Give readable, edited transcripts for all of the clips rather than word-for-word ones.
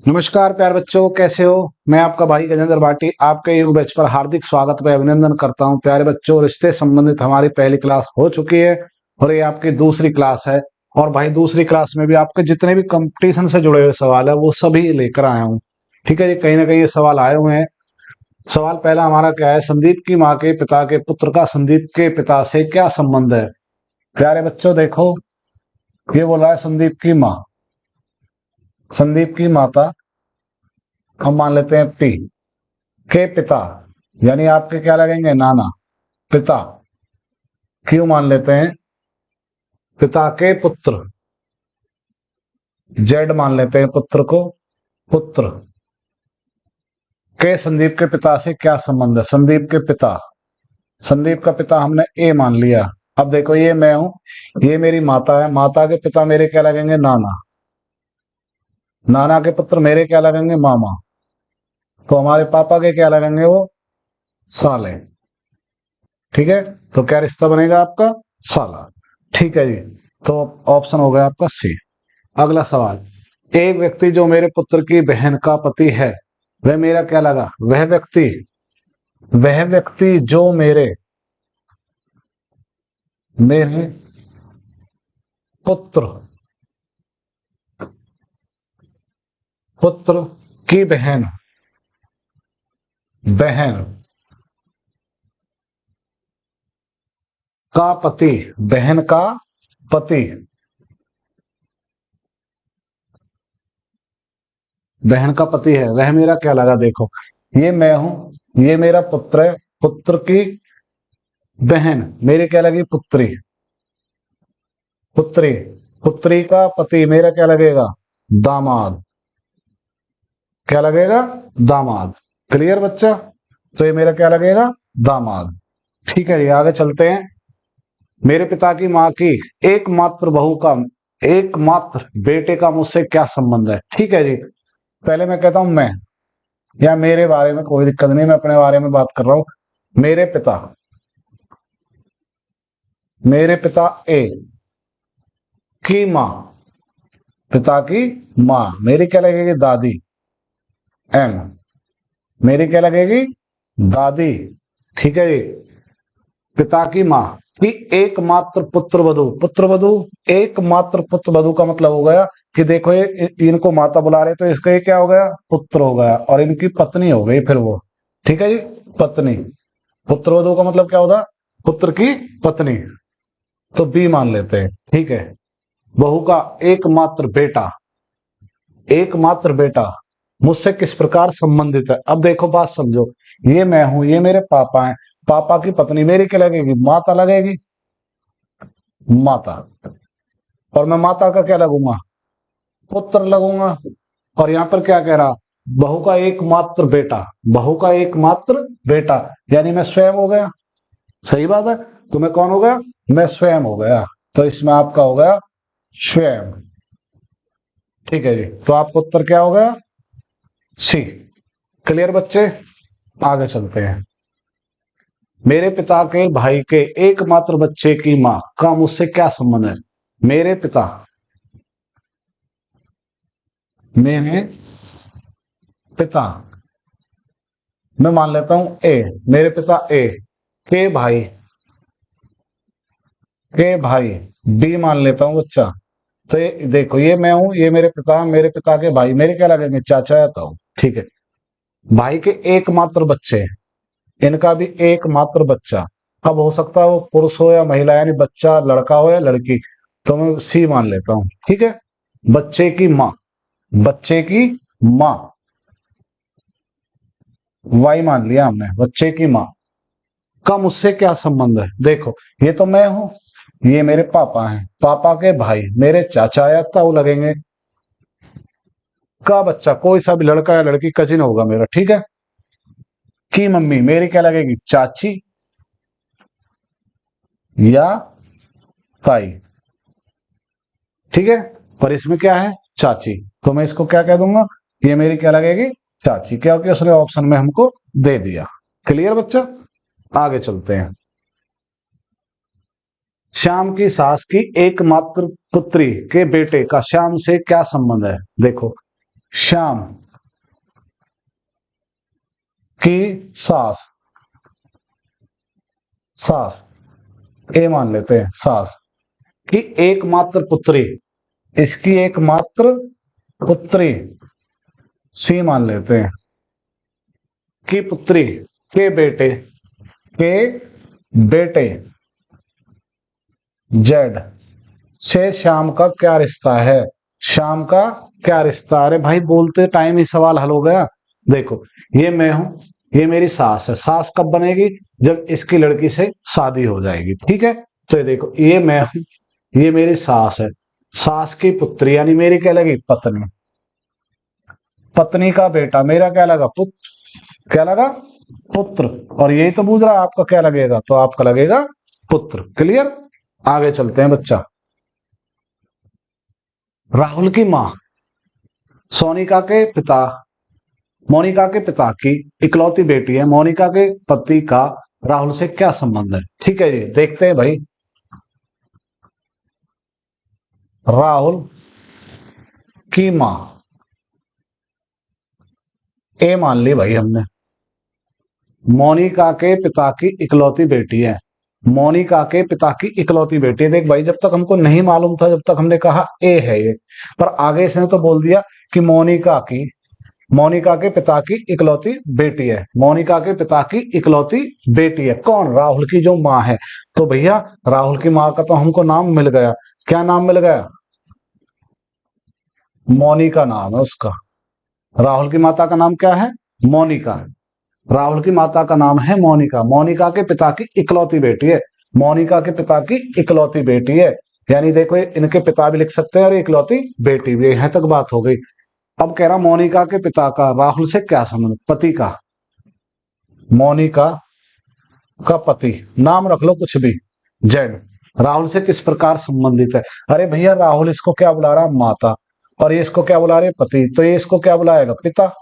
नमस्कार प्यारे बच्चों, कैसे हो। मैं आपका भाई गजेंद्र भाटी आपके योग बैच पर हार्दिक स्वागत व अभिनंदन करता हूं। प्यारे बच्चों, रिश्ते संबंधित हमारी पहली क्लास हो चुकी है और ये आपकी दूसरी क्लास है। और भाई दूसरी क्लास में भी आपके जितने भी कंपटीशन से जुड़े हुए सवाल है वो सभी लेकर आया हूँ। ठीक है जी, कहीं ना कहीं ये सवाल आए हुए हैं। सवाल पहला हमारा क्या है, संदीप की माँ के पिता के पुत्र का संदीप के पिता से क्या संबंध है। प्यारे बच्चों देखो, ये बोल रहा है संदीप की माँ, संदीप की माता, हम मान लेते हैं पी के पिता, यानी आपके क्या लगेंगे, नाना। पिता क्यों मान लेते हैं, पिता के पुत्र, जेड मान लेते हैं पुत्र को, पुत्र के संदीप के पिता से क्या संबंध है। संदीप के पिता, संदीप का पिता हमने ए मान लिया। अब देखो, ये मैं हूं, ये मेरी माता है, माता के पिता मेरे क्या लगेंगे, नाना। नाना के पुत्र मेरे क्या लगेंगे, मामा। तो हमारे पापा के क्या लगेंगे, वो साले। ठीक है, तो क्या रिश्ता बनेगा आपका, साला। ठीक है जी, तो ऑप्शन हो गया आपका सी। अगला सवाल, एक व्यक्ति जो मेरे पुत्र की बहन का पति है वह मेरा क्या लगा, वह व्यक्ति जो मेरे मेरे पुत्र पुत्र की बहन बहन का पति, बहन का पति, बहन का पति है, वह मेरा क्या लगा। देखो, ये मैं हूं, ये मेरा पुत्र है, पुत्र की बहन मेरे क्या लगी, पुत्री। पुत्री पुत्री का पति मेरा क्या लगेगा, दामाद। क्या लगेगा, दामाद। क्लियर बच्चा, तो ये मेरा क्या लगेगा, दामाद। ठीक है, ये आगे चलते हैं। मेरे पिता की माँ की एकमात्र बहू का, एकमात्र बेटे का मुझसे क्या संबंध है। ठीक है जी, पहले मैं कहता हूं मैं, या मेरे बारे में कोई दिक्कत नहीं, मैं अपने बारे में बात कर रहा हूं। मेरे पिता ए की माँ, पिता की माँ मेरी क्या लगेगी, दादी। एम मेरी क्या लगेगी, दादी। ठीक है जी, पिता की माँ की एकमात्र पुत्र वधु, पुत्र वधु, एकमात्र पुत्र वधु का मतलब हो गया कि देखो, ये इनको माता बुला रहे तो इसका ये क्या हो गया, पुत्र हो गया, और इनकी पत्नी हो गई फिर वो। ठीक है जी, पत्नी। पुत्र वधु का मतलब क्या होगा, पुत्र की पत्नी। तो बी मान लेते हैं। ठीक है, बहू का एकमात्र बेटा, एकमात्र बेटा मुझसे किस प्रकार संबंधित है। अब देखो, बात समझो, ये मैं हूं, ये मेरे पापा हैं, पापा की पत्नी मेरी क्या लगेगी, माता लगेगी, माता। और मैं माता का क्या लगूंगा, पुत्र लगूंगा। और यहां पर क्या कह रहा, बहू का एकमात्र बेटा, बहू का एकमात्र बेटा, यानी मैं स्वयं हो गया। सही बात है, तो मैं कौन हो गया, मैं स्वयं हो गया। तो इसमें आपका हो गया स्वयं। ठीक है जी, तो आपका उत्तर क्या हो गया, सी। क्लियर बच्चे, आगे चलते हैं। मेरे पिता के भाई के एकमात्र बच्चे की मां का मुझसे क्या संबंध है। मेरे पिता, मेरे पिता, मैं मान लेता हूं ए, मेरे पिता ए के भाई, के भाई बी मान लेता हूं बच्चा। तो ये देखो, ये मैं हूं, ये मेरे पिता के भाई मेरे क्या लगेंगे, चाचा या ताऊ। ठीक है, भाई के एकमात्र बच्चे, इनका भी एकमात्र बच्चा। अब हो सकता है वो पुरुष हो या महिला, यानी बच्चा लड़का हो या लड़की, तो मैं सी मान लेता हूं। ठीक है, बच्चे की माँ, बच्चे की माँ, वाई मान लिया हमने, बच्चे की माँ का मुझसे क्या संबंध है। देखो, ये तो मैं हूं, ये मेरे पापा हैं, पापा के भाई मेरे चाचा या ताऊ लगेंगे। का बच्चा कोई सा भी लड़का या लड़की कजिन होगा मेरा। ठीक है, की मम्मी मेरी क्या लगेगी, चाची या ताई। ठीक है, पर इसमें क्या है, चाची, तो मैं इसको क्या कह दूंगा, ये मेरी क्या लगेगी, चाची, क्योंकि उसने ऑप्शन में हमको दे दिया। क्लियर बच्चा, आगे चलते हैं। श्याम की सास की एकमात्र पुत्री के बेटे का श्याम से क्या संबंध है। देखो, श्याम की सास, सास ए मान लेते हैं, सास की एकमात्र पुत्री, इसकी एकमात्र पुत्री सी मान लेते हैं, की पुत्री के बेटे, के बेटे जेड से श्याम का क्या रिश्ता है, श्याम का क्या रिश्ता। अरे भाई बोलते टाइम ही सवाल हल हो गया। देखो ये मैं हूं, ये मेरी सास है, सास कब बनेगी, जब इसकी लड़की से शादी हो जाएगी, ठीक है। तो ये देखो ये मैं हूं, ये मेरी सास है, सास की पुत्री यानी मेरी क्या लगी, पत्नी, पत्नी का बेटा मेरा क्या लगा, पुत्र, क्या लगा, पुत्र। और यही तो पूछ रहा है आपका क्या लगेगा, तो आपका लगेगा पुत्र। क्लियर। आगे चलते हैं बच्चा। राहुल की मां सोनिका के पिता, मोनिका के पिता की इकलौती बेटी है, मोनिका के पति का राहुल से क्या संबंध है। ठीक है जी, देखते हैं भाई। राहुल की मां ए मान ली भाई हमने, मोनिका के पिता की इकलौती बेटी है, मोनिका के पिता की इकलौती बेटी है। देख भाई जब तक हमको नहीं मालूम था, जब तक हमने कहा ए है ये, पर आगे इसने तो बोल दिया कि मोनिका की, मोनिका के पिता की इकलौती बेटी है, मोनिका के पिता की इकलौती बेटी है। कौन, राहुल की जो माँ है। तो भैया राहुल की माँ का तो हमको नाम मिल गया, क्या नाम मिल गया, मोनिका नाम है उसका। राहुल की माता का नाम क्या है, मोनिका। राहुल की माता का नाम है मोनिका, मोनिका के पिता की इकलौती बेटी है, मोनिका के पिता की इकलौती बेटी है। यानी देखो इनके पिता भी लिख सकते हैं और इकलौती बेटी भी, यहां तक बात हो गई। अब कह रहा मोनिका के पिता का राहुल से क्या संबंध, पति का, मोनिका का पति, नाम रख लो कुछ भी, जेड, राहुल से किस प्रकार संबंधित है। अरे भैया राहुल इसको क्या बुला रहा है, माता, और ये इसको क्या बुला रहे, पति, तो ये इसको क्या बुलाएगा, पिता।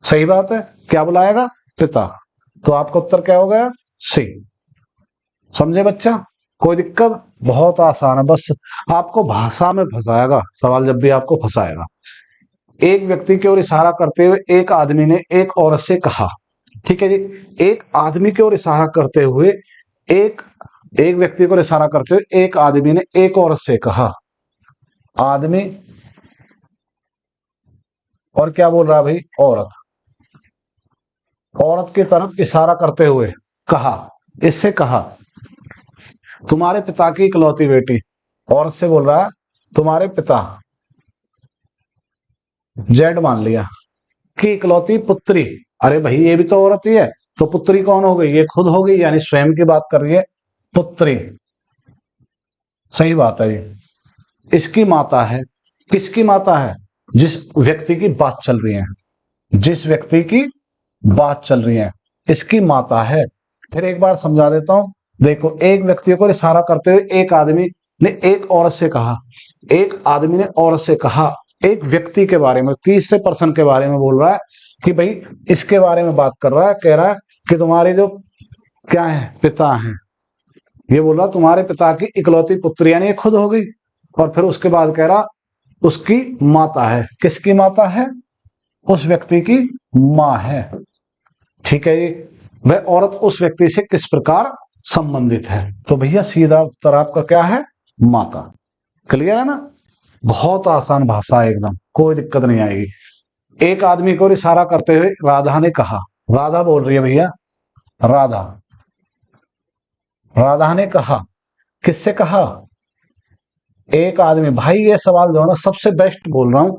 सही बात है, क्या बुलाएगा, पिता। तो आपका उत्तर क्या हो गया, सी। समझे बच्चा, कोई दिक्कत, बहुत आसान है, बस आपको भाषा में फंसाएगा सवाल, जब भी आपको फंसाएगा। एक व्यक्ति की ओर इशारा करते हुए एक आदमी ने एक औरत से कहा, ठीक है जी, एक आदमी की ओर इशारा करते हुए एक एक व्यक्ति को इशारा करते हुए एक आदमी ने एक औरत से कहा, आदमी और क्या बोल रहा है भाई, औरत, औरत की तरफ इशारा करते हुए कहा, इससे कहा तुम्हारे पिता की इकलौती बेटी, औरत से बोल रहा है तुम्हारे पिता, जेड मान लिया, की इकलौती पुत्री। अरे भाई ये भी तो औरत ही है, तो पुत्री कौन हो गई, ये खुद हो गई, यानी स्वयं की बात कर रही है, पुत्री। सही बात है ये। इसकी माता है, किसकी माता है, जिस व्यक्ति की बात चल रही है, जिस व्यक्ति की बात चल रही है इसकी माता है। फिर एक बार समझा देता हूं। देखो एक व्यक्ति को इशारा करते हुए एक आदमी ने एक औरत से कहा, एक आदमी ने औरत से कहा, एक व्यक्ति के बारे में, तीसरे पर्सन के बारे में बोल रहा है कि भाई इसके बारे में बात कर रहा है, कह रहा है कि तुम्हारे जो क्या है, पिता हैं, ये बोल रहा तुम्हारे पिता की इकलौती पुत्री, यानी खुद हो गई। और फिर उसके बाद कह रहा उसकी माता है, किसकी माता है, उस व्यक्ति की मां है। ठीक है जी, वह औरत उस व्यक्ति से किस प्रकार संबंधित है। तो भैया सीधा उत्तर आपका क्या है, माता। क्लियर है ना, बहुत आसान भाषा है एकदम, कोई दिक्कत नहीं आएगी। एक आदमी को इशारा करते हुए राधा ने कहा, राधा बोल रही है भैया, राधा, राधा ने कहा, किससे कहा, एक आदमी। भाई ये सवाल जो है ना सबसे बेस्ट बोल रहा हूं,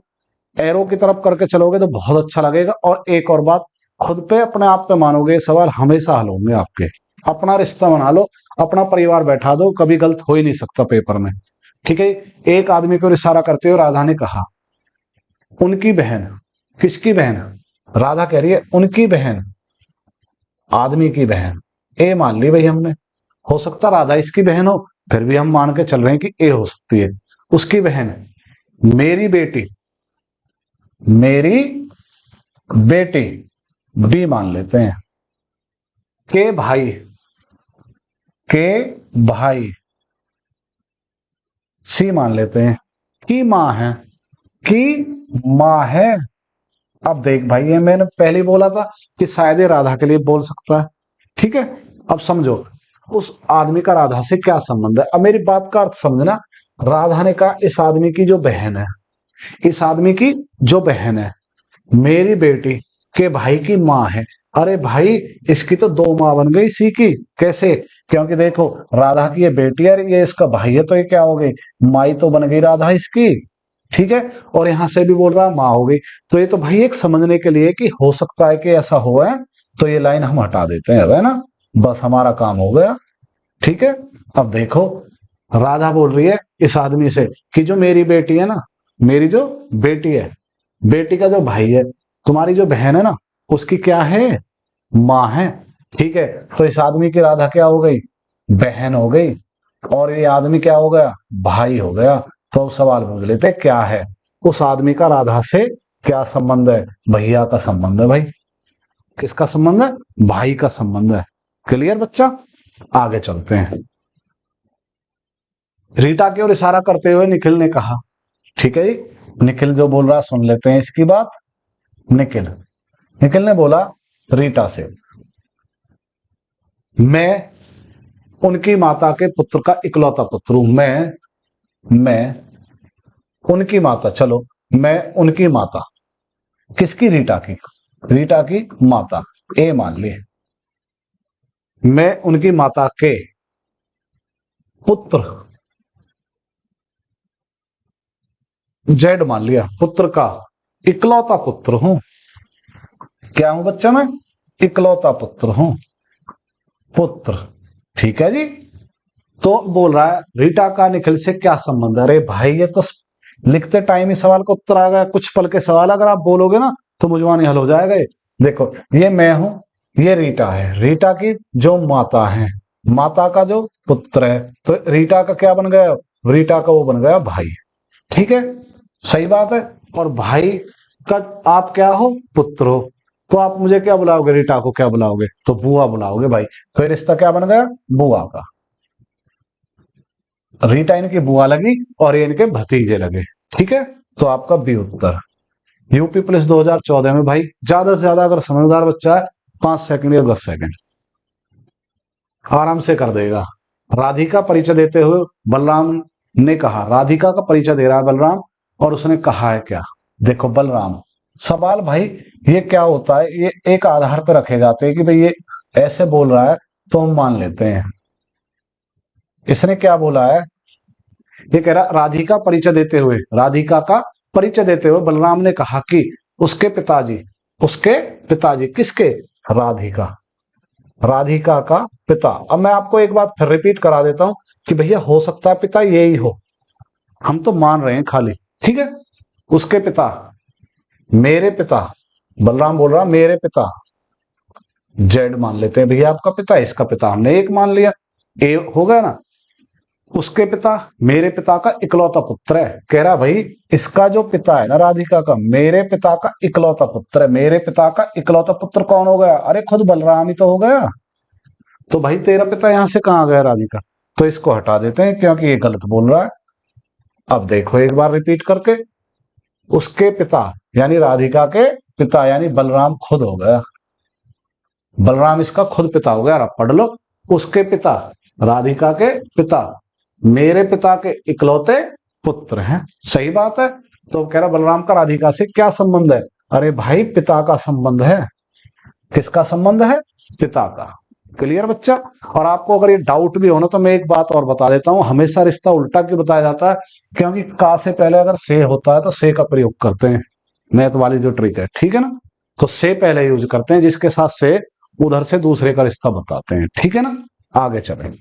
एरो की तरफ करके चलोगे तो बहुत अच्छा लगेगा। और एक और बात, खुद पे अपने आप पे मानोगे, ये सवाल हमेशा हल होंगे आपके। अपना रिश्ता बना लो, अपना परिवार बैठा दो, कभी गलत हो ही नहीं सकता पेपर में। ठीक है, एक आदमी को इशारा करते हुए राधा ने कहा, उनकी बहन, किसकी बहन, राधा कह रही है उनकी बहन, आदमी की बहन, ए मान ली भाई हमने। हो सकता राधा इसकी बहन हो, फिर भी हम मान के चल रहे हैं कि ए हो सकती है। उसकी बहन, मेरी बेटी, मेरी बेटी, बी मान लेते हैं, के भाई, के भाई, सी मान लेते हैं, की मां है, की माँ है। अब देख भाई, ये मैंने पहले ही बोला था कि शायद ये राधा के लिए बोल सकता है। ठीक है, अब समझो उस आदमी का राधा से क्या संबंध है। अब मेरी बात का अर्थ समझना। राधा ने कहा इस आदमी की जो बहन है, इस आदमी की जो बहन है मेरी बेटी के भाई की माँ है। अरे भाई, इसकी तो दो माँ बन गई इसी की। कैसे? क्योंकि देखो, राधा की ये बेटी है, ये इसका भाई है, तो ये क्या हो गई, माई तो बन गई राधा इसकी। ठीक है, और यहां से भी बोल रहा है माँ हो गई। तो ये तो भाई एक समझने के लिए कि हो सकता है कि ऐसा हो है, तो ये लाइन हम हटा देते हैं, है ना। बस हमारा काम हो गया। ठीक है, अब देखो, राधा बोल रही है इस आदमी से कि जो मेरी बेटी है ना, मेरी जो बेटी है, बेटी का जो भाई है, तुम्हारी जो बहन है ना, उसकी क्या है, माँ है। ठीक है, तो इस आदमी की राधा क्या हो गई, बहन हो गई, और ये आदमी क्या हो गया, भाई हो गया। तो अब सवाल पूछ लेते क्या है, उस आदमी का राधा से क्या संबंध है। भैया का संबंध है भाई। किसका संबंध है, भाई का संबंध है। क्लियर बच्चा, आगे चलते हैं। रीटा की ओर इशारा करते हुए निखिल ने कहा। ठीक है जी, निखिल जो बोल रहा सुन लेते हैं इसकी बात। निखिल निखिल ने बोला रीटा से, मैं उनकी माता के पुत्र का इकलौता पुत्र हूं। मैं उनकी माता, चलो मैं उनकी माता, किसकी, रीटा की, रीटा की माता ए मान ली। मैं उनकी माता के पुत्र, जेड मान लिया, पुत्र का इकलौता पुत्र हूं। क्या हूं बच्चा मैं, इकलौता पुत्र हूं, पुत्र। ठीक है जी। तो बोल रहा है रीटा का निखिल से क्या संबंध है। अरे भाई, ये तो लिखते टाइम ही सवाल का उत्तर आ गया। कुछ पल के सवाल अगर आप बोलोगे ना तो मुझवानी हल हो जाएगा। ये देखो, ये मैं हूं, ये रीटा है, रीटा की जो माता है, माता का जो पुत्र है, तो रीटा का क्या बन गया, रीटा का वो बन गया भाई। ठीक है, सही बात है। और भाई का आप क्या हो, पुत्र हो, तो आप मुझे क्या बुलाओगे, रीटा को क्या बुलाओगे, तो बुआ बुलाओगे भाई। तो रिश्ता क्या बन गया, बुआ का। रीटा इनकी बुआ लगी और ये इनके भतीजे लगे। ठीक है, तो आपका बी उत्तर। यूपी पुलिस 2014 में भाई, ज्यादा से ज्यादा अगर समझदार बच्चा है 5 सेकंड या 10 सेकंड आराम से कर देगा। राधिका परिचय देते हुए बलराम ने कहा, राधिका का परिचय दे रहा है बलराम, और उसने कहा है क्या। देखो बलराम, सवाल भाई ये क्या होता है, ये एक आधार पर रखे जाते हैं कि भाई ये ऐसे बोल रहा है तो हम मान लेते हैं। इसने क्या बोला है, ये कह रहा राधिका परिचय देते हुए, राधिका का परिचय देते हुए बलराम ने कहा कि उसके पिताजी, उसके पिताजी किसके, राधिका, राधिका का पिता। अब मैं आपको एक बात फिर रिपीट करा देता हूं कि भैया हो सकता है पिता यही हो, हम तो मान रहे हैं खाली। ठीक है, उसके पिता, मेरे पिता, बलराम बोल रहा मेरे पिता, जेड मान लेते हैं भैया आपका पिता, इसका पिता हमने एक मान लिया, ए हो गया ना। उसके पिता, मेरे पिता का इकलौता पुत्र है। कह रहा भाई इसका जो पिता है ना, राधिका का, मेरे पिता का इकलौता पुत्र है। मेरे पिता का इकलौता पुत्र कौन हो गया, अरे खुद बलराम ही तो हो गया। तो भाई तेरा पिता यहां से कहां गया, राधिका, तो इसको हटा देते हैं क्योंकि ये गलत बोल रहा है। अब देखो एक बार रिपीट करके, उसके पिता यानी राधिका के पिता यानी बलराम खुद हो गया, बलराम इसका खुद पिता हो गया। अब पढ़ लो, उसके पिता, राधिका के पिता, मेरे पिता के इकलौते पुत्र हैं। सही बात है। तो कह रहा बलराम का राधिका से क्या संबंध है। अरे भाई पिता का संबंध है। किसका संबंध है, पिता का। क्लियर बच्चा। और आपको अगर ये डाउट भी हो ना तो मैं एक बात और बता देता हूं, हमेशा रिश्ता उल्टा क्यों बताया जाता है, क्योंकि का से पहले अगर से होता है तो से का प्रयोग करते हैं, मैथ वाली जो ट्रिक है। ठीक है ना, तो से पहले यूज करते हैं, जिसके साथ से उधर से दूसरे का रिश्ता बताते हैं। ठीक है ना, आगे चलें।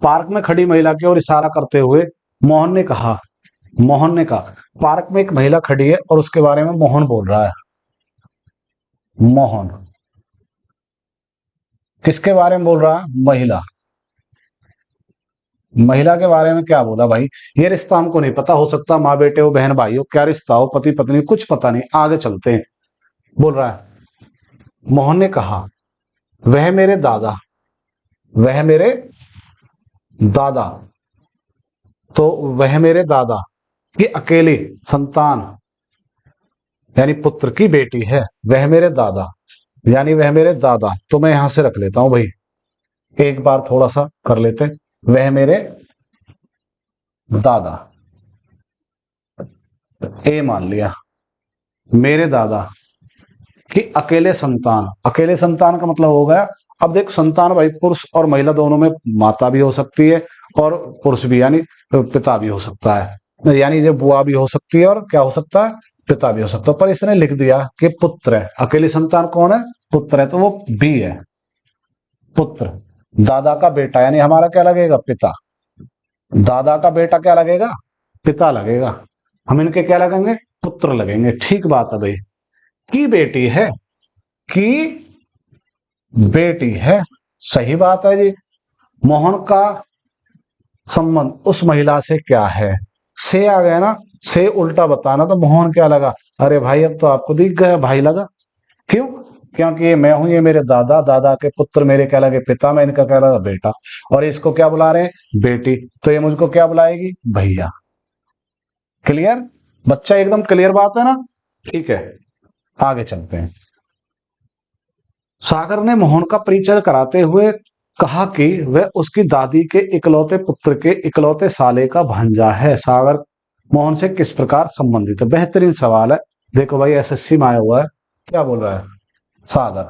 पार्क में खड़ी महिला की ओर इशारा करते हुए मोहन ने कहा, मोहन ने कहा, पार्क में एक महिला खड़ी है और उसके बारे में मोहन बोल रहा है। मोहन किसके बारे में बोल रहा है, महिला। महिला के बारे में क्या बोला भाई, ये रिश्ता हमको नहीं पता, हो सकता माँ बेटे हो, बहन भाई हो, क्या रिश्ता हो, पति पत्नी, कुछ पता नहीं। आगे चलते हैं। बोल रहा है, मोहन ने कहा, वह मेरे दादा, वह मेरे दादा, तो वह मेरे दादा कि अकेली संतान यानी पुत्र की बेटी है, वह मेरे दादा यानी वह मेरे दादा, तो मैं यहां से रख लेता हूं भाई, एक बार थोड़ा सा कर लेते हैं, वह मेरे दादा, ए मान लिया, मेरे दादा कि अकेले संतान, अकेले संतान का मतलब हो गया, अब देख संतान भाई पुरुष और महिला दोनों में माता भी हो सकती है और पुरुष भी यानी पिता भी हो सकता है, यानी जो बुआ भी हो सकती है और क्या हो सकता है, पिता भी हो सकता है, पर इसने लिख दिया कि पुत्र है, अकेली संतान कौन है, पुत्र है, तो वो बी है, पुत्र। दादा का बेटा यानी हमारा क्या लगेगा, पिता, दादा का बेटा क्या लगेगा, पिता लगेगा, हम इनके क्या लगेंगे, पुत्र लगेंगे, ठीक बात है भाई। की बेटी है, की बेटी है, सही बात है जी। मोहन का संबंध उस महिला से क्या है, से आ गया ना, से उल्टा बताना, तो मोहन क्या लगा, अरे भाई अब तो आपको दिख गया भाई लगा, क्यों, क्योंकि ये मैं हूं, ये मेरे दादा, दादा के पुत्र मेरे क्या लगे, पिता, मैं इनका क्या लगा, बेटा, और इसको क्या बुला रहे हैं, बेटी, तो ये मुझको क्या बुलाएगी, भैया। क्लियर बच्चा, एकदम क्लियर बात है ना, ठीक है, आगे चलते हैं। सागर ने मोहन का परिचय कराते हुए कहा कि वह उसकी दादी के इकलौते पुत्र के इकलौते साले का भांजा है। सागर मोहन से किस प्रकार संबंधित है, बेहतरीन सवाल है, देखो भाई एसएससी में आया हुआ है, क्या बोल रहा है, सागर,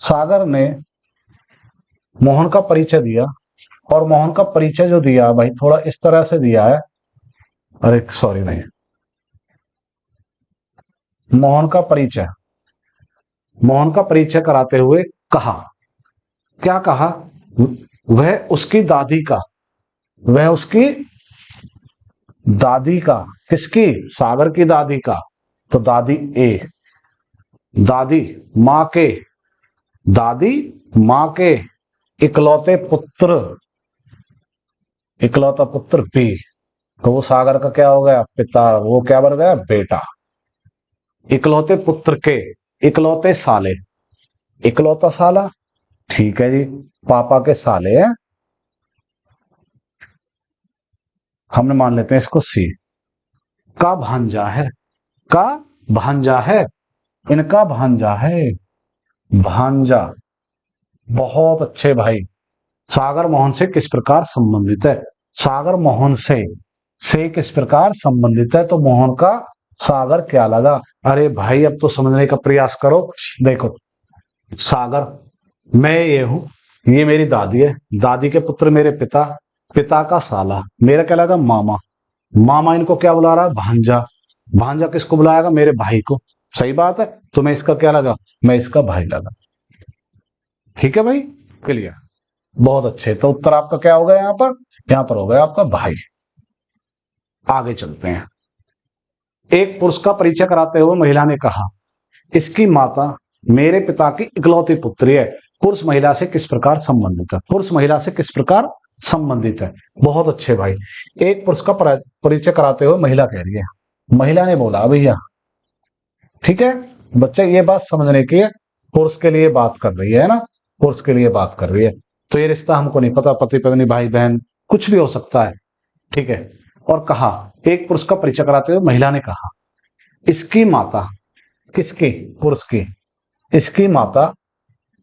सागर ने मोहन का परिचय दिया, और मोहन का परिचय जो दिया भाई थोड़ा इस तरह से दिया है, अरे सॉरी भाई, मोहन का परिचय, मोहन का परिचय कराते हुए कहा, क्या कहा, वह उसकी दादी का, वह उसकी दादी का, किसकी, सागर की दादी का, तो दादी ए, दादी मां के, दादी मां के इकलौते पुत्र, इकलौता पुत्र बी, तो वो सागर का क्या हो गया, पिता, वो क्या बन गया, बेटा, इकलौते पुत्र के इकलौते साले, इकलौता साला, ठीक है जी, पापा के साले हैं, हमने मान लेते हैं इसको सी, का भांजा है, का भांजा है, इनका भांजा है, भांजा, बहुत अच्छे भाई। सागर मोहन से किस प्रकार संबंधित है, सागर मोहन से किस प्रकार संबंधित है, तो मोहन का सागर क्या लगा, अरे भाई अब तो समझने का प्रयास करो, देखो सागर, मैं ये हूं, ये मेरी दादी है, दादी के पुत्र मेरे पिता, पिता का साला मेरा क्या लगा, मामा, मामा इनको क्या बुला रहा है, भांजा, भांजा किसको बुलाएगा, मेरे भाई को, सही बात है, तो मैं इसका क्या लगा, मैं इसका भाई लगा, ठीक है भाई, क्लियर, बहुत अच्छे, तो उत्तर आपका क्या होगा, यहां पर हो गया आपका भाई। आगे चलते हैं। एक पुरुष का परिचय कराते हुए महिला ने कहा, इसकी माता मेरे पिता की इकलौती पुत्री है, पुरुष महिला से किस प्रकार संबंधित है, पुरुष महिला से किस प्रकार संबंधित है, बहुत अच्छे भाई। एक पुरुष का परिचय कराते हुए महिला कह रही है, महिला ने बोला भैया, ठीक है बच्चे, ये बात समझने की है, पुरुष के लिए बात कर रही है ना, पुरुष के लिए बात कर रही है, तो ये रिश्ता हमको नहीं पता, पति पत्नी भाई बहन कुछ भी हो सकता है, ठीक है, और कहा, एक पुरुष का परिचय कराते हुए महिला ने कहा, इसकी माता, किसकी, पुरुष की, इसकी माता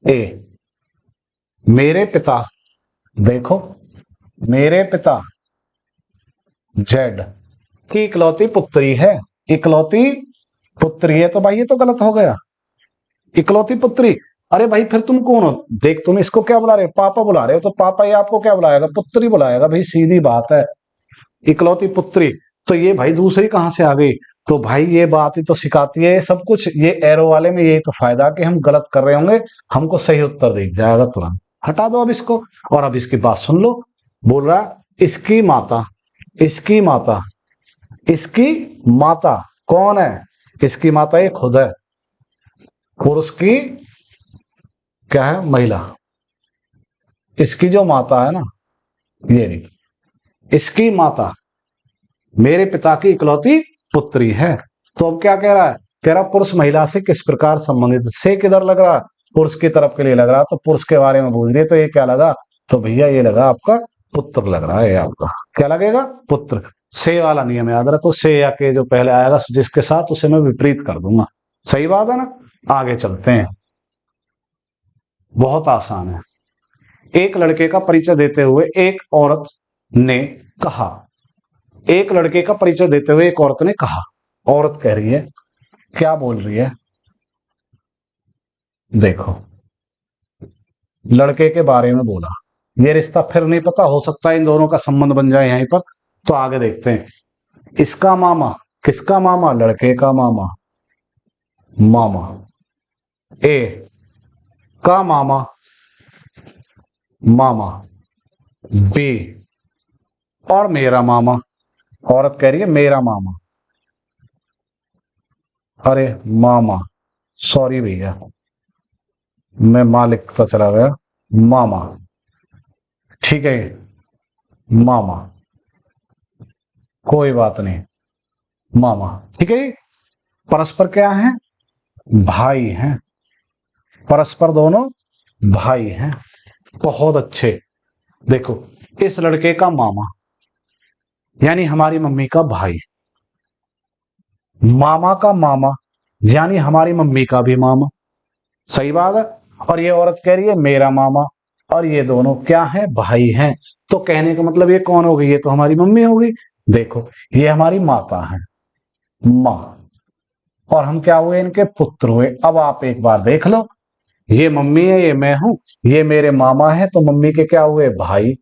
ए, मेरे पिता, देखो मेरे पिता जेड की इकलौती पुत्री है, इकलौती पुत्री है, तो भाई ये तो गलत हो गया, इकलौती पुत्री, अरे भाई फिर तुम कौन हो, देख तुम इसको क्या बुला रहे हो, पापा बुला रहे हो, तो पापा ये आपको क्या बुलाएगा, पुत्री बुलाएगा, भाई सीधी बात है, इकलौती पुत्री, तो ये भाई दूसरी कहां से आ गई, तो भाई ये बात ही तो सिखाती है सब कुछ, ये एरो वाले में यही तो फायदा कि हम गलत कर रहे होंगे, हमको सही उत्तर दिख जाएगा तुरंत, हटा दो अब इसको, और अब इसकी बात सुन लो, बोल रहा इसकी माता, इसकी माता, इसकी माता कौन है, इसकी माता ये खुद है, पुरुष की क्या है, महिला, इसकी जो माता है ना, ये नहीं, इसकी माता मेरे पिता की इकलौती पुत्री है, तो अब क्या कह रहा है, कह रहा पुरुष महिला से किस प्रकार संबंधित, से किधर लग रहा, पुरुष की तरफ के लिए लग रहा, तो पुरुष के बारे में बोल रही है, तो ये क्या लगा, तो भैया ये लगा आपका पुत्र लग रहा है आपका। क्या लगेगा? पुत्र। से वाला नियम याद रखो, से या के जो पहले आएगा जिसके साथ उसे मैं विपरीत कर दूंगा। सही बात है ना? आगे चलते हैं, बहुत आसान है। एक लड़के का परिचय देते हुए एक औरत ने कहा, एक लड़के का परिचय देते हुए एक औरत ने कहा, औरत कह रही है, क्या बोल रही है? देखो, लड़के के बारे में बोला, ये रिश्ता फिर नहीं पता, हो सकता है इन दोनों का संबंध बन जाए यहीं पर। तो आगे देखते हैं। इसका मामा, किसका मामा? लड़के का मामा, मामा। ए का मामा, मामा। बी और मेरा मामा। औरत कह रही है मेरा मामा। अरे मामा, सॉरी भैया, मैं माँ लिखता चला गया, मामा। ठीक है, मामा, कोई बात नहीं, मामा। ठीक है, परस्पर क्या है? भाई हैं, परस्पर दोनों भाई हैं। बहुत अच्छे। देखो, इस लड़के का मामा यानी हमारी मम्मी का भाई, मामा का मामा यानी हमारी मम्मी का भी मामा। सही बात है। और ये औरत कह रही है मेरा मामा, और ये दोनों क्या है? भाई हैं। तो कहने का मतलब ये कौन हो गई? ये तो हमारी मम्मी हो गई। देखो, ये हमारी माता है, माँ, और हम क्या हुए? इनके पुत्र हुए। अब आप एक बार देख लो, ये मम्मी है, ये मैं हूं, ये मेरे मामा है, तो मम्मी के क्या हुए? भाई।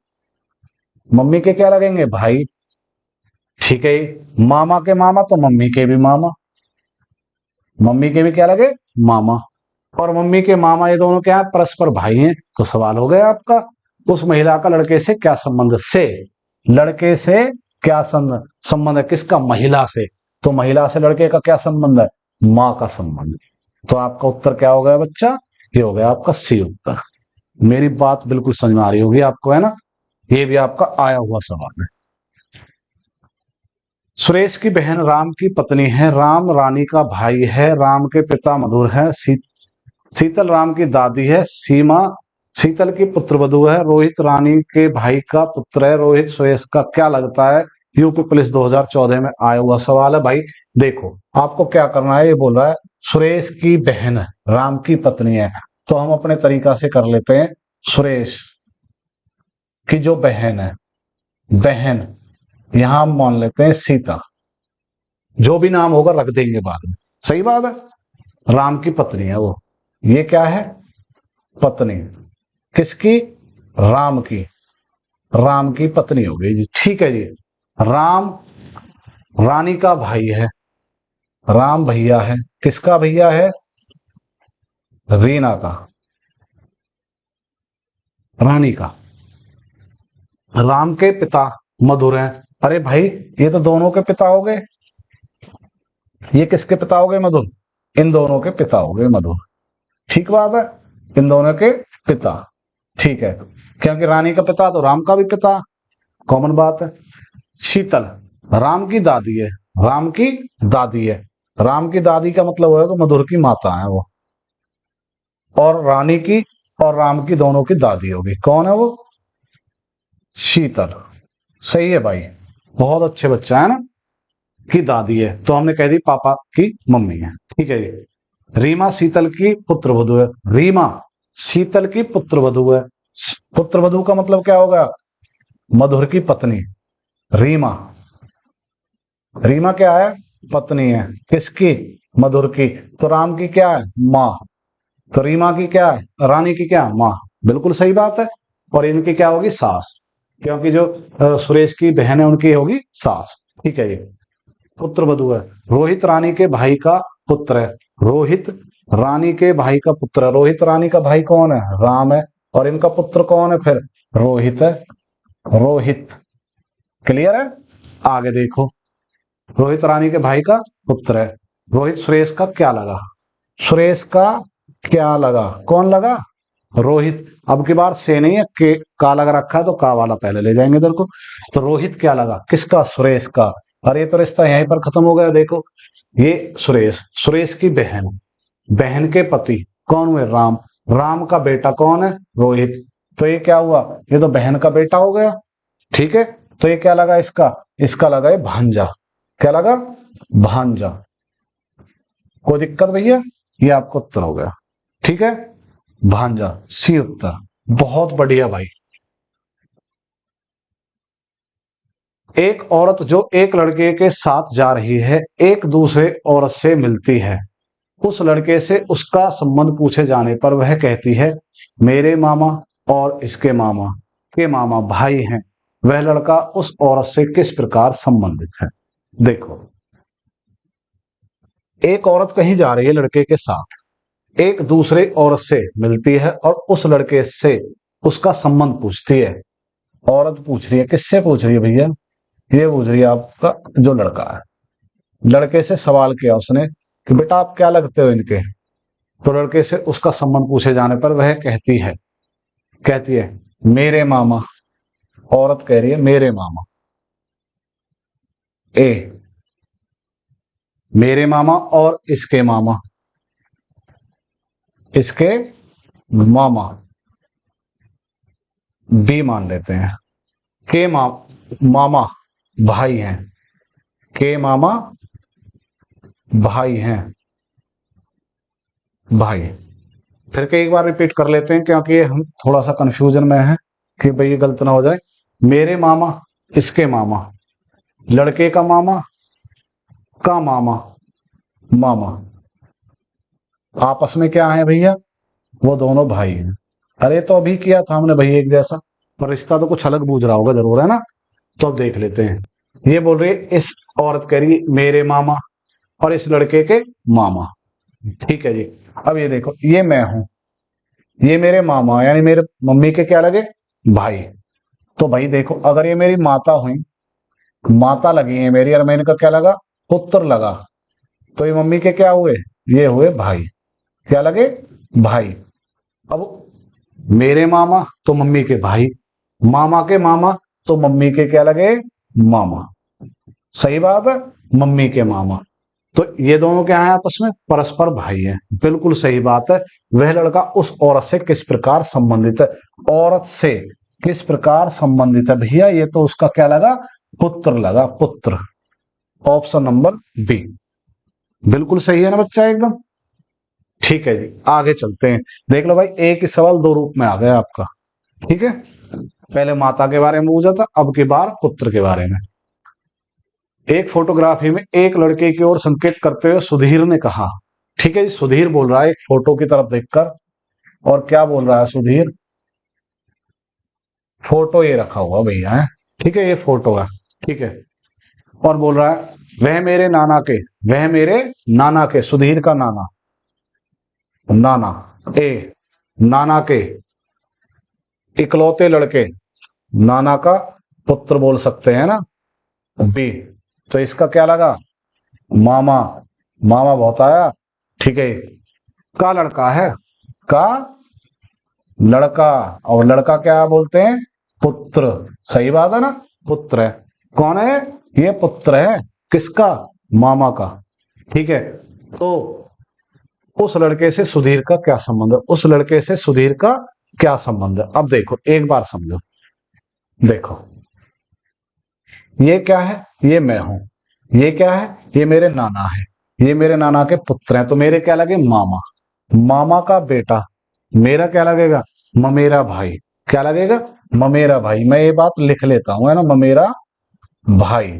मम्मी के क्या लगेंगे? भाई। ठीक है, मामा के मामा तो मम्मी के भी मामा, मम्मी के भी क्या लगे? मामा। और मम्मी के मामा ये दोनों क्या है? परस्पर भाई हैं। तो सवाल हो गया आपका, उस महिला का लड़के से क्या संबंध? से, लड़के से क्या संबंध है? किसका? महिला से। तो महिला से लड़के का क्या संबंध है? माँ का संबंध। तो आपका उत्तर क्या हो गया बच्चा? ये हो गया आपका सी उत्तर। मेरी बात बिल्कुल समझ में आ रही होगी आपको, है ना? ये भी आपका आया हुआ सवाल है। सुरेश की बहन राम की पत्नी है, राम रानी का भाई है, राम के पिता मधुर है, शीतल राम की दादी है, सीमा शीतल की पुत्रवधू है, रोहित रानी के भाई का पुत्र है, रोहित सुरेश का क्या लगता है? यूपी पुलिस 2014 में आया हुआ सवाल है भाई। देखो, आपको क्या करना है, ये बोल रहा है सुरेश की बहन राम की पत्नी है, तो हम अपने तरीका से कर लेते हैं। सुरेश की जो बहन है, बहन यहां हम मान लेते हैं सीता, जो भी नाम होगा रख देंगे बाद में। सही बात है। राम की पत्नी है वो, ये क्या है? पत्नी। किसकी? राम की। राम की पत्नी हो गई जी। ठीक है जी। राम रानी का भाई है, राम भैया है। किसका भैया है? रीना का, रानी का। राम के पिता मधुर हैं। अरे भाई, ये तो दोनों के पिता हो गए। ये किसके पिता हो गए? मधुर। इन दोनों के पिता हो गए मधुर। ठीक बात है, इन दोनों के पिता। ठीक है, क्योंकि रानी का पिता तो राम का भी पिता, कॉमन बात है। शीतल राम की दादी है, राम की दादी है। राम की दादी का मतलब होगा मधुर की माता है वो, और रानी की और राम की दोनों की दादी होगी। कौन है वो? शीतल। सही है भाई, बहुत अच्छे बच्चा है ना। की दादी है तो हमने कह दी पापा की मम्मी है। ठीक है जी। रीमा शीतल की पुत्रवधू है, रीमा शीतल की पुत्रवधू है। पुत्रवधू का मतलब क्या होगा? मधुर की पत्नी। रीमा, रीमा क्या है? पत्नी है। किसकी? मधुर की। तो राम की क्या है? माँ। तो रीमा की क्या है? रानी की क्या? माँ। बिल्कुल सही बात है। और इनकी क्या होगी? सास, क्योंकि जो सुरेश की बहन है उनकी होगी सास। ठीक है, ये पुत्र वधु है। रोहित रानी के भाई का पुत्र है, रोहित रानी के भाई का पुत्र है। रोहित रानी का भाई कौन है? राम है। और इनका पुत्र कौन है फिर? रोहित है, रोहित। क्लियर है? आगे देखो, रोहित रानी के भाई का पुत्र है। रोहित सुरेश का क्या लगा? सुरेश का क्या लगा? कौन लगा? रोहित। अब की बार से नहीं है, के का लगा रखा है तो का वाला पहले ले जाएंगे इधर को। तो रोहित क्या लगा? किसका? सुरेश का। अरे तो रिश्ता यहीं पर खत्म हो गया। देखो, ये सुरेश, सुरेश की बहन, बहन के पति कौन हुए? राम। राम का बेटा कौन है? रोहित। तो ये क्या हुआ? ये तो बहन का बेटा हो गया। ठीक है, तो ये क्या लगा इसका, इसका लगा ये भांजा। क्या लगा, भांजा। कोई दिक्कत भैया, ये आपको उत्तर हो गया। ठीक है, भांजा, सी उत्तर। बहुत बढ़िया भाई। एक औरत जो एक लड़के के साथ जा रही है, एक दूसरे औरत से मिलती है। उस लड़के से उसका संबंध पूछे जाने पर वह कहती है, मेरे मामा और इसके मामा के मामा भाई हैं। वह लड़का उस औरत से किस प्रकार संबंधित है। देखो, एक औरत कहीं जा रही है लड़के के साथ, एक दूसरे औरत से मिलती है और उस लड़के से उसका संबंध पूछती है। औरत पूछ रही है, किससे पूछ रही है भैया, ये पूछ रही है आपका जो लड़का है। लड़के से सवाल किया उसने कि बेटा आप क्या लगते हो इनके। तो लड़के से उसका संबंध पूछे जाने पर वह कहती है मेरे मामा। औरत कह रही है मेरे मामा। ए, मेरे मामा और इसके मामा, इसके मामा। बी मान लेते हैं, के मामा भाई हैं, के मामा भाई हैं, भाई। फिर के एक बार रिपीट कर लेते हैं क्योंकि ये हम थोड़ा सा कंफ्यूजन में है कि भाई ये गलत ना हो जाए। मेरे मामा, इसके मामा, लड़के का मामा, का मामा, मामा, आपस में क्या है भैया, वो दोनों भाई हैं। अरे तो अभी किया था हमने भाई एक जैसा, पर रिश्ता तो कुछ अलग बूझ रहा होगा जरूर, है ना। तो अब देख लेते हैं। ये बोल रही है, इस औरत कह रही है मेरे मामा और इस लड़के के मामा। ठीक है जी। अब ये देखो, ये मैं हूं, ये मेरे मामा यानी मेरे मम्मी के क्या लगे, भाई। तो भाई देखो, अगर ये मेरी माता हुई, माता लगी है मेरी, और मैंने का क्या लगा, पुत्र लगा, तो ये मम्मी के क्या हुए, ये हुए भाई। क्या लगे, भाई। अब मेरे मामा तो मम्मी के भाई, मामा के मामा तो मम्मी के क्या लगे, मामा। सही बात है, मम्मी के मामा। तो ये दोनों क्या है आपस में, परस्पर भाई हैं। बिल्कुल सही बात है। वह लड़का उस औरत से किस प्रकार संबंधित है, औरत से किस प्रकार संबंधित है भैया, ये तो उसका क्या लगा, पुत्र लगा, पुत्र। ऑप्शन नंबर बी बिल्कुल सही है ना बच्चा, एकदम ठीक है जी। आगे चलते हैं। देख लो भाई, एक ही सवाल दो रूप में आ गया आपका। ठीक है, पहले माता के बारे में पूछा था, अब की बार पुत्र के बारे में। एक फोटोग्राफी में एक लड़के की ओर संकेत करते हुए सुधीर ने कहा। ठीक है जी, सुधीर बोल रहा है एक फोटो की तरफ देखकर, और क्या बोल रहा है सुधीर, फोटो ये रखा हुआ भैया है, ठीक है, ये फोटो है, ठीक है। और बोल रहा है वह मेरे नाना के, वह मेरे नाना के, सुधीर का नाना, नाना, ए, नाना के इकलौते लड़के, नाना का पुत्र बोल सकते हैं ना, बी। तो इसका क्या लगा, मामा, मामा बहुत आया, ठीक है। का लड़का है, का लड़का, और लड़का क्या बोलते हैं, पुत्र। सही बात है ना, पुत्र है। कौन है, ये पुत्र है, किसका, मामा का। ठीक है, तो उस लड़के से सुधीर का क्या संबंध है, उस लड़के से सुधीर का क्या संबंध है। अब देखो, एक बार समझो। देखो, ये क्या है, ये मैं हूं, ये क्या है, ये मेरे नाना है, ये मेरे नाना के पुत्र हैं, तो मेरे क्या लगे, मामा। मामा का बेटा, मेरा क्या लगेगा, ममेरा भाई। क्या लगेगा, ममेरा भाई। मैं ये बात लिख लेता हूं, है ना, ममेरा भाई।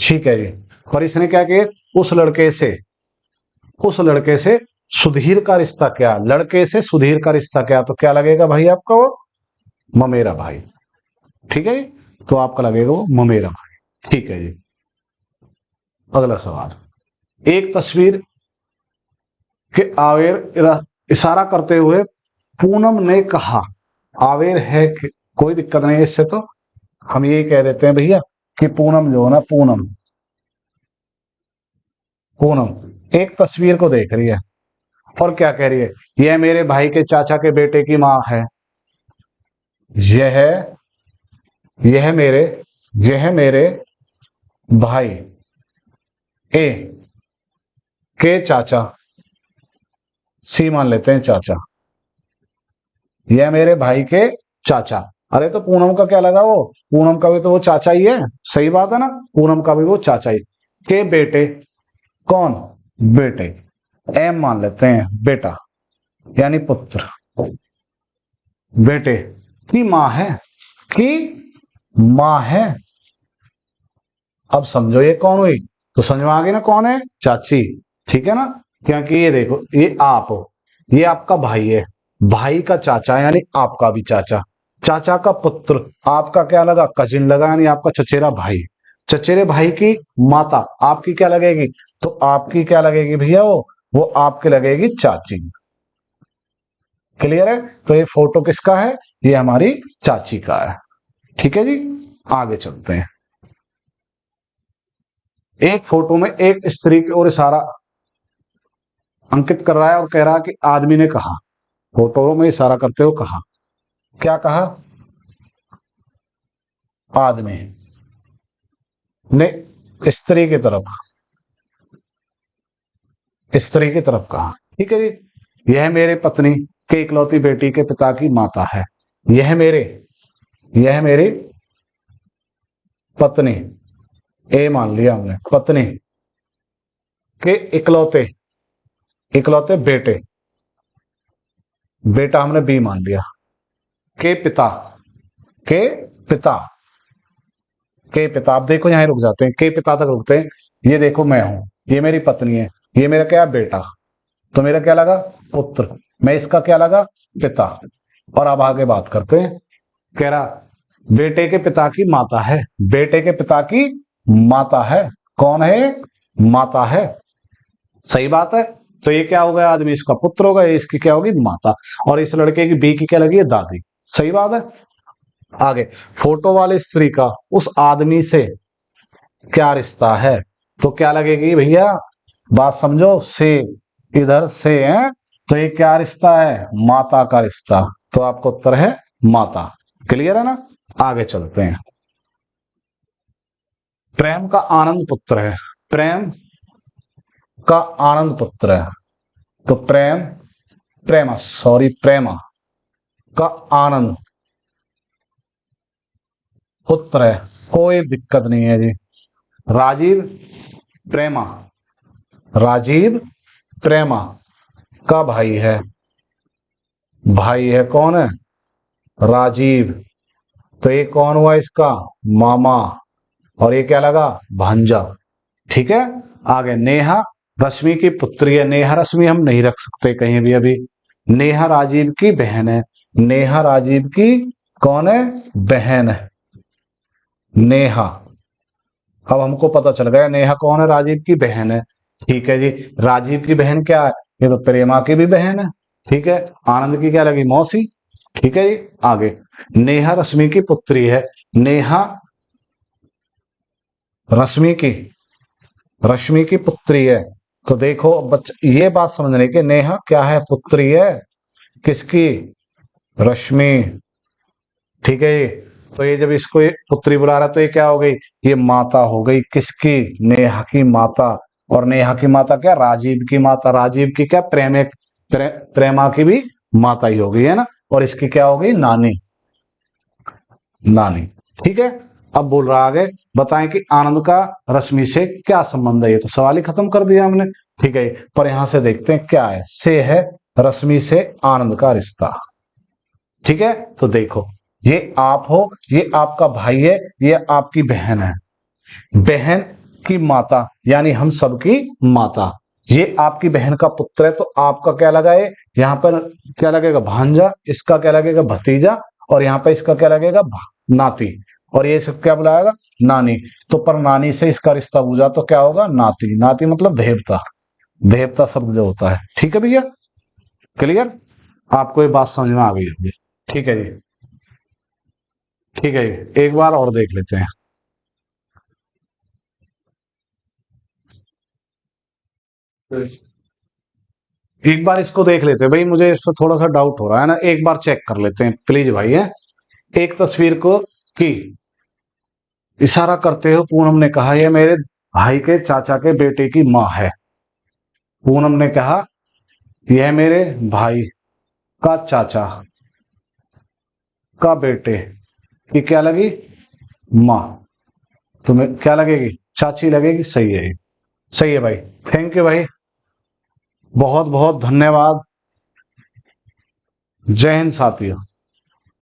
ठीक है जी। और इसने क्या किया, उस लड़के से, उस लड़के से सुधीर का रिश्ता क्या, लड़के से सुधीर का रिश्ता क्या, तो क्या लगेगा भाई आपका, वो ममेरा भाई। ठीक है जी, तो आपका लगेगा वो ममेरा भाई। ठीक है जी। अगला सवाल, एक तस्वीर के आवेर इशारा करते हुए पूनम ने कहा, आवेर है कि कोई दिक्कत नहीं है इससे, तो हम ये कह देते हैं भैया कि पूनम जो है ना, पूनम, पूनम एक तस्वीर को देख रही है और क्या कह रही है, यह मेरे भाई के चाचा के बेटे की मां है, यह यह मेरे यह मेरे भाई ए के चाचा, सी मान लेते हैं चाचा, यह मेरे भाई के चाचा, अरे तो पूनम का क्या लगा, वो पूनम का भी तो वो चाचा ही है, सही बात है ना, पूनम का भी वो चाचा ही। के बेटे, कौन, बेटे, एम मान लेते हैं, बेटा यानी पुत्र, बेटे की माँ है, की माँ है। अब समझो ये कौन हुई, तो समझ में आ गई ना कौन है, चाची, ठीक है ना। क्योंकि ये देखो, ये आप हो, ये आपका भाई है, भाई का चाचा यानी आपका भी चाचा, चाचा का पुत्र, आपका क्या लगा, कजिन लगा, यानी आपका चचेरा भाई, चचेरे भाई की माता आपकी क्या लगेगी, तो आपकी क्या लगेगी भैया, वो आपके लगेगी चाची। क्लियर है, तो ये फोटो किसका है, ये हमारी चाची का है। ठीक है जी, आगे चलते हैं। एक फोटो में एक स्त्री की ओर इशारा अंकित कर रहा है और कह रहा है कि आदमी ने कहा, फोटो में इशारा करते हुए कहा, क्या कहा, आदमी ने स्त्री की तरफ, स्त्री की तरफ कहा। ठीक है जी, यह मेरे पत्नी के इकलौती बेटी के पिता की माता है, यह मेरी पत्नी, ए मान लिया हमने, पत्नी के इकलौते, इकलौते बेटे, बेटा हमने बी मान लिया, के पिता, के पिता, के पिता, आप देखो यहां रुक जाते हैं, के पिता तक रुकते हैं। ये देखो मैं हूं, ये मेरी पत्नी है, ये मेरा क्या है, बेटा, तो मेरा क्या लगा, पुत्र, मैं इसका क्या लगा, पिता। और अब आगे बात करते हैं, कह रहा बेटे के पिता की माता है, बेटे के पिता की माता है, कौन है, माता है, सही बात है। तो ये क्या हो गया, आदमी इसका पुत्र होगा, इसकी क्या होगी, माता, और इस लड़के की बी की क्या लगी है, दादी, सही बात है। आगे, फोटो वाले स्त्री का उस आदमी से क्या रिश्ता है, तो क्या लगेगी भैया, बात समझो, से, इधर से है, तो ये क्या रिश्ता है, माता का रिश्ता, तो आपको उत्तर है माता। क्लियर है ना, आगे चलते हैं। प्रेम का आनंद पुत्र है, प्रेम का आनंद पुत्र है, तो प्रेमा का आनंद पुत्र है, कोई दिक्कत नहीं है जी। राजीव प्रेमा, राजीव प्रेमा का भाई है, भाई है, कौन है, राजीव, तो ये कौन हुआ, इसका मामा, और ये क्या लगा, भांजा। ठीक है, आगे, नेहा रश्मि की पुत्री है, नेहा रश्मि हम नहीं रख सकते कहीं भी अभी, नेहा राजीव की बहन है, नेहा राजीव की कौन है, बहन है, नेहा। अब हमको पता चल गया नेहा कौन है, राजीव की बहन है। ठीक है जी, राजीव की बहन क्या है, ये तो प्रेमा की भी बहन है। ठीक है, आनंद की क्या लगी, मौसी। ठीक है जी, आगे, नेहा रश्मि की पुत्री है, नेहा रश्मि की, रश्मि की पुत्री है, तो देखो ये बात समझने की, नेहा क्या है, पुत्री है, किसकी, रश्मि। ठीक है जी, तो ये जब इसको ये पुत्री बुला रहा, तो ये क्या हो गई, ये माता हो गई, किसकी, नेहा की माता। और नेहा की माता क्या, राजीव की माता, राजीव की क्या, प्रेमा की भी माता ही हो गई है ना, और इसकी क्या हो गई, नानी, नानी। ठीक है, अब बोल रहा आगे, बताएं कि आनंद का रश्मि से क्या संबंध है, ये तो सवाल ही खत्म कर दिया हमने। ठीक है, पर यहां से देखते हैं क्या है, से है रश्मि से आनंद का रिश्ता। ठीक है, तो देखो, ये आप हो, ये आपका भाई है, ये आपकी बहन है, बहन की माता यानी हम सबकी माता, ये आपकी बहन का पुत्र है, तो आपका क्या लगा, ये यहाँ पर क्या लगेगा, भांजा, इसका क्या लगेगा, भतीजा, और यहाँ पर इसका क्या लगेगा, नाती, और ये सब क्या बुलाएगा, नानी। तो पर नानी से इसका रिश्ता पूछा तो क्या होगा, नाती, नाती मतलब देवता, देवता शब्द जो होता है। ठीक है भैया, क्लियर, आपको ये बात समझ में आ गई होगी। ठीक है जी, ठीक है जी, एक बार और देख लेते हैं। एक बार इसको देख लेते हैं भाई, मुझे इस पर थोड़ा सा डाउट हो रहा है ना, एक बार चेक कर लेते हैं प्लीज भाई है। एक तस्वीर को की, इशारा करते हुए पूनम ने कहा, यह मेरे भाई के चाचा के बेटे की माँ है, पूनम ने कहा यह मेरे भाई का चाचा का बेटे ये क्या लगी? माँ। तुम्हें क्या लगेगी? चाची लगेगी। सही है ये, सही है भाई। थैंक यू भाई, बहुत बहुत धन्यवाद। जय हिंद साथियों।